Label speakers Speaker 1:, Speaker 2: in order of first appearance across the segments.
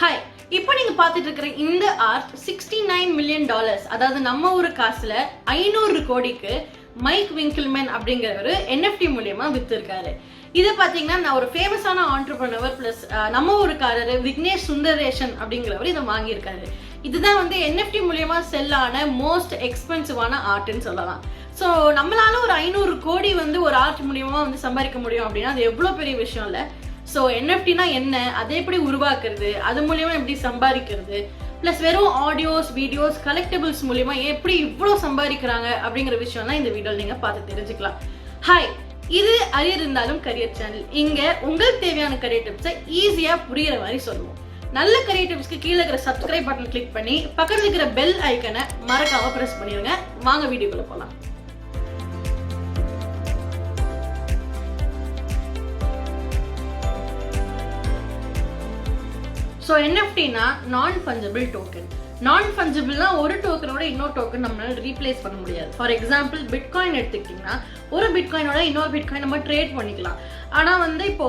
Speaker 1: Hi, இப்போ நீங்க பார்த்துட்டு இருக்கிற இந்த ஆர்ட் $69 million, அதாவது நம்ம ஒரு காசுல 500 கோடிக்கு மைக் விங்கிள்மேன் அப்படிங்கிறவர் NFT மூலியமா வித்திருக்காரு. இதை பார்த்தீங்கன்னா நான் ஒரு ஃபேமஸான ஆண்டர்பிரனர் பிளஸ் நம்ம ஊருக்காரர் விக்னேஷ் சுந்தரேஷன் அப்படிங்கிறவர் இதை வாங்கியிருக்காரு. இதுதான் வந்து NFT மூலியமா செல்லான மோஸ்ட் எக்ஸ்பென்சிவான ஆர்ட்னு சொல்லலாம். ஸோ நம்மளால ஒரு 500 கோடி வந்து ஒரு ஆர்ட் மூலியமா வந்து சம்பாதிக்க முடியும் அப்படின்னா அது எவ்வளோ பெரிய விஷயம் இல்லை. ஸோ என்எஃப்டினா என்ன, அதை எப்படி உருவாக்குறது, அது மூலியமா எப்படி சம்பாதிக்கிறது, ப்ளஸ் வெறும் ஆடியோஸ் வீடியோஸ் கலெக்டபிள்ஸ் மூலியமா எப்படி இவ்வளோ சம்பாதிக்கிறாங்க அப்படிங்கிற விஷயம் தான் இந்த வீடியோவில் நீங்கள் பார்த்து தெரிஞ்சுக்கலாம். ஹாய், இது அரியர் இருந்தாலும் கரியர் சேனல். இங்கே உங்களுக்கு தேவையான கரியர் டிப்ஸை ஈஸியாக புரிகிற மாதிரி சொல்லுவோம். நல்ல கரியர் டிப்ஸ்க்கு கீழே இருக்கிற சப்ஸ்கிரைப் பட்டன் கிளிக் பண்ணி பக்கத்தில் இருக்கிற பெல் ஐக்கனை மறக்காம ப்ரெஸ் பண்ணிடுங்க. வாங்க வீடியோக்குள்ள போகலாம். So என்எஃப்டினா non-fungible token. non-fungibleனா ஒரு டோக்கனோட இன்னொரு டோக்கன் நம்மளால ரீப்ளேஸ் பண்ண முடியாது. ஃபார் எக்ஸாம்பிள் பிட்காயின் எடுத்துக்கிட்டிங்கன்னா ஒரு பிட்காயினோட இன்னொரு பிட்காயின் நம்ம ட்ரேட் பண்ணிக்கலாம். ஆனால் வந்து இப்போ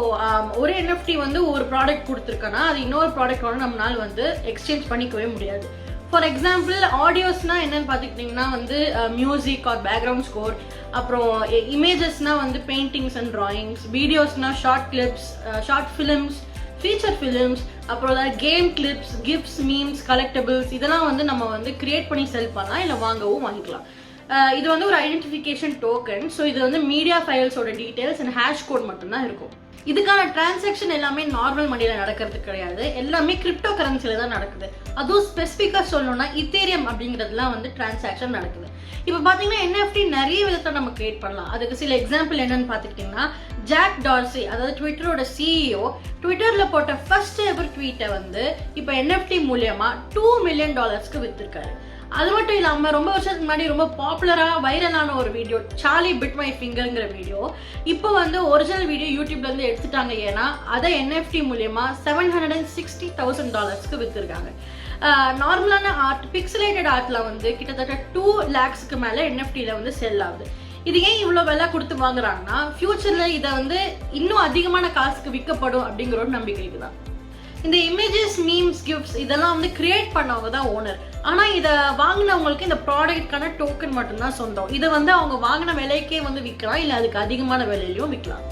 Speaker 1: ஒரு என்எஃப்டி வந்து ஒரு ப்ராடக்ட் கொடுத்துருக்கோன்னா அது இன்னொரு ப்ராடக்டோட நம்மளால வந்து எக்ஸ்சேஞ்ச் பண்ணிக்கவே முடியாது. ஃபார் எக்ஸாம்பிள் ஆடியோஸ்னா என்னன்னு பார்த்துக்கிட்டிங்கன்னா வந்து மியூசிக் ஆர் பேக்ரவுண்ட் ஸ்கோர், அப்புறம் இமேஜஸ்னால் வந்து பெயிண்டிங்ஸ் அண்ட் ட்ராயிங்ஸ், வீடியோஸ்னால் short clips, short films, feature films, அப்புறம் ஏதாவது game clips, gifs, memes, collectables இதெல்லாம் வந்து நம்ம வந்து கிரியேட் பண்ணி செல் பண்ணலாம், இல்லை வாங்கவும் வாங்கிக்கலாம். இது வந்து ஒரு ஐடென்டிஃபிகேஷன் டோக்கன். ஸோ இது வந்து மீடியா ஃபைல்ஸோட டீட்டெயில்ஸ் அண்ட் ஹேஷ் கோட் மட்டும்தான் இருக்கும். இதுக்கான டிரான்சாக்ஷன் எல்லாமே நார்மல் மணியில் நடக்கிறது கிடையாது, எல்லாமே கிரிப்டோ கரன்சியில் தான் நடக்குது. அதுவும் ஸ்பெசிஃபிக்காக சொல்லணும்னா இத்தேரியம் அப்படிங்கிறதுலாம் வந்து டிரான்சாக்ஷன் நடக்குது. இப்போ பார்த்தீங்கன்னா என்எஃப்டி நிறைய விதத்தை நம்ம கிரியேட் பண்ணலாம். அதுக்கு சில எக்ஸாம்பிள் என்னன்னு பார்த்துக்கிட்டிங்கன்னா ஜாக் டார்சி, அதாவது ட்விட்டரோட சிஇஓ, ட்விட்டரில் போட்ட ஃபர்ஸ்ட் எவர் ட்வீட்டை வந்து இப்போ என்எஃப்டி மூலியமா $2 million வித்திருக்காரு. அது மட்டும் இல்லாமல் ரொம்ப வருஷத்துக்கு முன்னாடி ரொம்ப பாப்புலராக வைரலான ஒரு வீடியோ சார்லி பிட் மை ஃபிங்கருங்கிற வீடியோ இப்போ வந்து ஒரிஜினல் வீடியோ யூடியூப்லேருந்து எடுத்துட்டாங்க. ஏன்னா அதை என்எஃப்டி மூலியமா $760,000 வித்திருக்காங்க. நார்மலான ஆர்ட், பிக்சலேட்டட் ஆர்ட்டில் வந்து கிட்டத்தட்ட 2 lakhs மேலே என்எஃப்டியில் வந்து செல் ஆகுது. இது ஏன் இவ்வளோ விலை கொடுத்து வாங்குறாங்கன்னா ஃபியூச்சரில் இதை வந்து இன்னும் அதிகமான காசுக்கு விற்கப்படும் அப்படிங்கிற ஒரு நம்பிக்கைக்கு தான். இந்த இமேஜஸ், மீம்ஸ், கிஃப்ட்ஸ் இதெல்லாம் வந்து கிரியேட் பண்ணவங்க தான் ஓனர். ஆனால் இதை வாங்கினவங்களுக்கு இந்த ப்ராடக்ட்கான டோக்கன் மட்டும்தான் சொந்தம். இதை வந்து அவங்க வாங்கின விலைக்கே வந்து விற்கலாம், இல்லை அதுக்கு அதிகமான விலையிலையும் விற்கலாம்.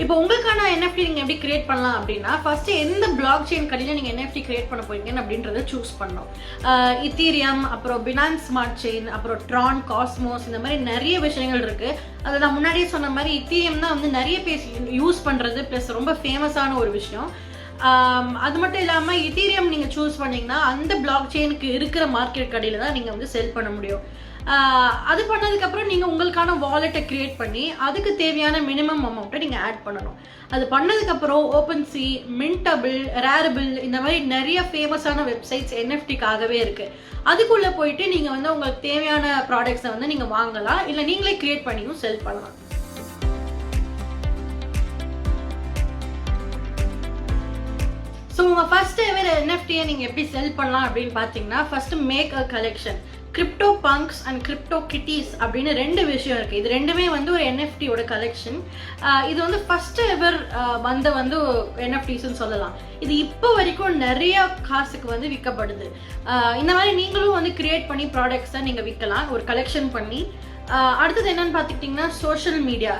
Speaker 1: இப்போ உங்களுக்கான என்எஃப்டி நீங்கள் எப்படி கிரியேட் பண்ணலாம் அப்படின்னா ஃபர்ஸ்ட் எந்த பிளாக் செயின் கடையில் நீங்கள் என்எஃப்டி கிரியேட் பண்ண போறீங்க அப்படின்றத சூஸ் பண்ணணும். இத்தீரியம், அப்புறம் பினான்ஸ் ஸ்மார்ட் செயின், அப்புறம் ட்ரான், காஸ்மோஸ், இந்த மாதிரி நிறைய விஷயங்கள் இருக்கு. அதை நான் முன்னாடியே சொன்ன மாதிரி இத்தீரியம் தான் வந்து நிறைய பேர் யூஸ் பண்ணுறது ப்ளஸ் ரொம்ப ஃபேமஸான ஒரு விஷயம். அது மட்டும் இல்லாமல் இத்தீரியம் நீங்கள் சூஸ் பண்ணிங்கன்னா அந்த பிளாக் செயினுக்கு இருக்கிற மார்க்கெட் கடையில் தான் நீங்கள் வந்து செல் பண்ண முடியும். அது பண்ணதுக்கப்புறம் நீங்கள் உங்களுக்கான வாலெட்டை க்ரியேட் பண்ணி அதுக்கு தேவையான மினிமம் அமௌண்ட்டை நீங்கள் ஆட் பண்ணணும். அது பண்ணதுக்கப்புறம் ஓப்பன்சி, மின்டபிள், ரேரபிள் இந்த மாதிரி நிறைய ஃபேமஸான வெப்சைட்ஸ் என்எஃப்டிக்காகவே இருக்குது. அதுக்குள்ளே போயிட்டு நீங்கள் வந்து உங்களுக்கு தேவையான ப்ராடக்ட்ஸை வந்து நீங்கள் வாங்கலாம், இல்லை நீங்களே க்ரியேட் பண்ணியும் செல் பண்ணலாம். ஸோ உங்கள் ஃபர்ஸ்ட் எவர் என்எஃப்டியை நீங்கள் எப்படி செல் பண்ணலாம் அப்படின்னு பார்த்தீங்கன்னா first make a collection. CryptoPunks and CryptoKitties அப்படின்னு 2 விஷயம் இருக்குது. இது ரெண்டுமே வந்து ஒரு என்எஃப்டியோட கலெக்ஷன். இது வந்து ஃபர்ஸ்ட் எவர் வந்து என்எஃப்டிஸ்ன்னு சொல்லலாம். இது இப்போ வரைக்கும் நிறைய காசுக்கு வந்து விற்கப்படுது. இந்த மாதிரி நீங்களும் வந்து கிரியேட் பண்ணி ப்ராடக்ட்ஸை நீங்கள் விற்கலாம் ஒரு கலெக்ஷன் பண்ணி. அடுத்தது என்னன்னு பார்த்துக்கிட்டிங்கன்னா சோஷியல் மீடியா.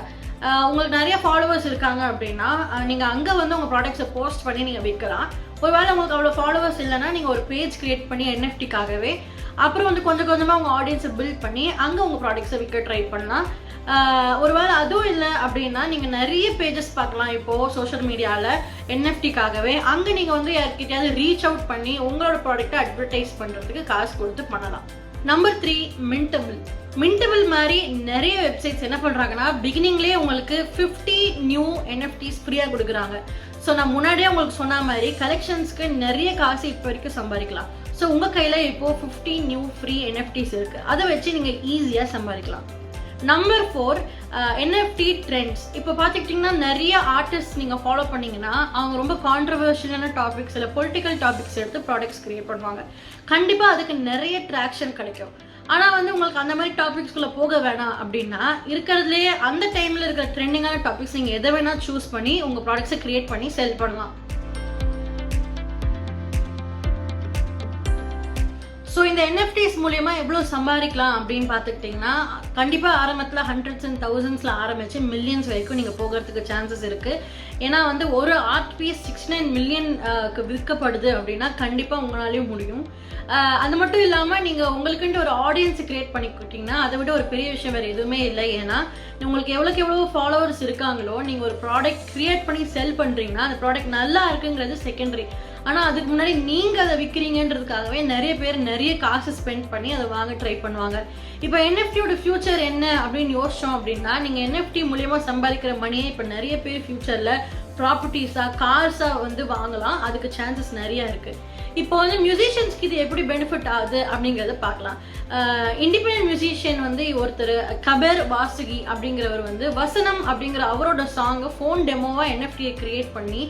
Speaker 1: உங்களுக்கு நிறைய ஃபாலோவர்ஸ் இருக்காங்க அப்படின்னா நீங்கள் அங்கே வந்து உங்கள் ப்ராடக்ட்ஸை போஸ்ட் பண்ணி நீங்கள் விற்கலாம். ஒருவேளை உங்களுக்கு அவ்வளோ ஃபாலோவர்ஸ் இல்லைன்னா நீங்கள் ஒரு பேஜ் கிரியேட் பண்ணி என்எஃப்டிக்காகவே அப்புறம் வந்து கொஞ்சம் கொஞ்சமாக உங்கள் ஆடியன்ஸை பில்ட் பண்ணி அங்கே உங்கள் ப்ராடக்ட்ஸை விற்க ட்ரை பண்ணலாம். ஒருவேளை அதுவும் இல்லை அப்படின்னா நீங்கள் நிறைய பேஜஸ் பார்க்கலாம் இப்போது சோஷியல் மீடியாவில் என்எஃப்டிக்காகவே. அங்கே நீங்கள் வந்து யார்கிட்டயாவது ரீச் அவுட் பண்ணி உங்களோட ப்ராடக்ட்டை அட்வர்டைஸ் பண்ணுறதுக்கு காசு கொடுத்து பண்ணலாம். நம்பர் 3 மின்டபிள். மின்டபிள் மாதிரி நிறைய வெப்சைட்ஸ் என்ன பண்ணுறாங்கன்னா பிகினிங்லேயே உங்களுக்கு 50 நியூ என்எஃப்டிஸ் ஃப்ரீயாக கொடுக்குறாங்க. ஸோ நான் முன்னாடியே உங்களுக்கு சொன்ன மாதிரி கலெக்ஷன்ஸ்க்கு நிறைய காசு இப்போ வரைக்கும் சம்பாதிக்கலாம். ஸோ உங்கள் கையில் இப்போது 50 நியூ ஃப்ரீ என்எஃப்டிஸ் இருக்குது. அதை வச்சு நீங்கள் ஈஸியாக சம்பாதிக்கலாம். Number 4 NFT trends. இப்போ பார்த்துக்கிட்டிங்கன்னா நிறைய ஆர்டிஸ்ட் நீங்கள் ஃபாலோ பண்ணிங்கன்னா அவங்க ரொம்ப கான்ட்ரவர்ஷியலான டாபிக்ஸ் இல்லை பொலிட்டிக்கல் டாபிக்ஸ் எடுத்து ப்ராடக்ட்ஸ் கிரியேட் பண்ணுவாங்க. கண்டிப்பாக அதுக்கு நிறைய ட்ராக்ஷன் கிடைக்கும். ஆனால் வந்து உங்களுக்கு அந்த மாதிரி டாபிக்ஸ்குள்ளே போக வேணாம் அப்படின்னா இருக்கிறதுலேயே அந்த டைமில் இருக்கிற ட்ரெண்டிங்கான டாபிக்ஸ் நீங்கள் எதை வேணால் சூஸ் பண்ணி உங்கள் ப்ராடக்ட்ஸை க்ரியேட் பண்ணி செல் பண்ணலாம். ஸோ இந்த NFTs மூலயமா எவ்வளோ சம்பாதிக்கலாம் அப்படின்னு பார்த்துக்கிட்டிங்கன்னா கண்டிப்பாக ஆரம்பத்தில் ஹண்ட்ரட்ஸ் அண்ட் தௌசண்ட்ஸில் ஆரம்பித்து மில்லியன்ஸ் வரைக்கும் நீங்கள் போகிறதுக்கு சான்சஸ் இருக்குது. ஏன்னா வந்து ஒரு ஆர்ட் பீஸ் 69 மில்லியனுக்கு விற்கப்படுது அப்படின்னா கண்டிப்பாக உங்களாலேயும் முடியும். அது மட்டும் இல்லாமல் நீங்கள் உங்களுக்குன்ட்டு ஒரு ஆடியன்ஸ் கிரியேட் பண்ணிக்கிட்டிங்கன்னா அதை விட ஒரு பெரிய விஷயம் வேறு எதுவுமே இல்லை. ஏன்னா உங்களுக்கு எவ்வளோ ஃபாலோவர்ஸ் இருக்காங்களோ நீங்கள் ஒரு ப்ராடக்ட் க்ரியேட் பண்ணி செல் பண்ணுறீங்கன்னா அந்த ப்ராடக்ட் நல்லா இருக்குங்கிறது செகண்டரி. ஆனால் அதுக்கு முன்னாடி நீங்கள் அதை விற்கிறீங்கன்றதுக்காகவே நிறைய பேர் நிறைய காசு ஸ்பெண்ட் பண்ணி அதை வாங்க ட்ரை பண்ணுவாங்க. இப்போ NFTயோட ஃபியூச்சர் என்ன அப்படின்னு யோசிச்சோம் அப்படின்னா நீங்கள் NFT மூலயமா சம்பாதிக்கிற மணியை இப்போ நிறைய பேர் ஃபியூச்சரில் ப்ராப்பர்ட்டிஸாக கார்ஸாக வந்து வாங்கலாம். அதுக்கு சான்சஸ் நிறையா இருக்குது. இப்போ வந்து மியூசிஷியன்ஸ்க்கு இது எப்படி பெனிஃபிட் ஆகுது அப்படிங்கிறத பார்க்கலாம். இண்டிபெண்டன்ட் மியூசிஷியன் வந்து ஒருத்தர் கபர் வாசுகி அப்படிங்கிறவர் வந்து வசனம் அப்படிங்கிற அவரோட சாங்கை ஃபோன் டெமோவாக NFTயை கிரியேட் பண்ணி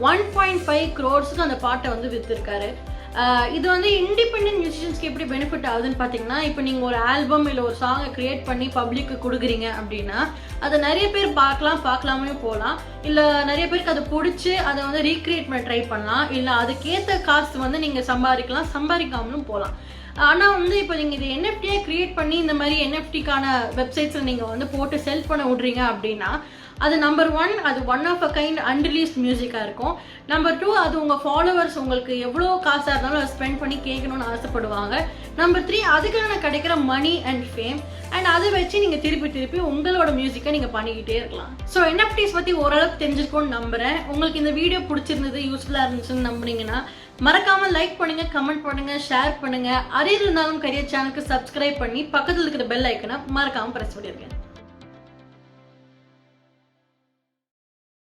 Speaker 1: 1.5 crores அந்த பாட்டை வந்து விற்றுருக்காரு. இது வந்து இண்டிபெண்டன்ட் மியூசிஷியன்ஸ்க்கு எப்படி பெனிஃபிட் ஆகுதுன்னு பார்த்தீங்கன்னா இப்போ நீங்கள் ஒரு ஆல்பம் இல்லை ஒரு சாங்கை க்ரியேட் பண்ணி பப்ளிக்கு கொடுக்குறீங்க அப்படின்னா அதை நிறைய பேர் பார்க்கலாமே போகலாம். இல்லை நிறைய பேருக்கு அதை பிடிச்சி அதை வந்து ரீக்ரியேட் பண்ண ட்ரை பண்ணலாம். இல்லை அதுக்கேற்ற காசு வந்து நீங்கள் சம்பாதிக்காமலும் போகலாம். ஆனால் வந்து இப்போ நீங்கள் இது NFTயை க்ரியேட் பண்ணி இந்த மாதிரி NFTக்கான வெப்சைட்ஸில் நீங்கள் வந்து போட்டு செல் பண்ண விட்றீங்க அப்படின்னா அது நம்பர் 1 அது one of a kind unreleased மியூசிக்காக இருக்கும். நம்பர் 2 அது உங்கள் ஃபாலோவர்ஸ் உங்களுக்கு எவ்வளோ காசாக இருந்தாலும் அதை ஸ்பெண்ட் பண்ணி கேட்கணும்னு ஆசைப்படுவாங்க. நம்பர் 3 அதுக்கான கிடைக்கிற மணி அண்ட் ஃபேம். அண்ட் அதை வச்சு நீங்கள் திருப்பி உங்களோட மியூசிக்கை நீங்கள் பண்ணிக்கிட்டே இருக்கலாம். ஸோ NFTs பற்றி ஓரளவுக்கு தெரிஞ்சிருக்கோன்னு நம்புகிறேன். உங்களுக்கு இந்த வீடியோ பிடிச்சிருந்தது யூஸ்ஃபுல்லாக இருந்துச்சுன்னு நம்புனீங்கன்னா மறக்காமல் லைக் பண்ணுங்கள், கமெண்ட் பண்ணுங்கள், ஷேர் பண்ணுங்கள். அரியர் இருந்தாலும் கரியர் சேனலுக்கு சப்ஸ்கிரைப் பண்ணி பக்கத்தில் இருக்கிற பெல் ஐக்கனை மறக்காமல் ப்ரெஸ் பண்ணிடுங்க.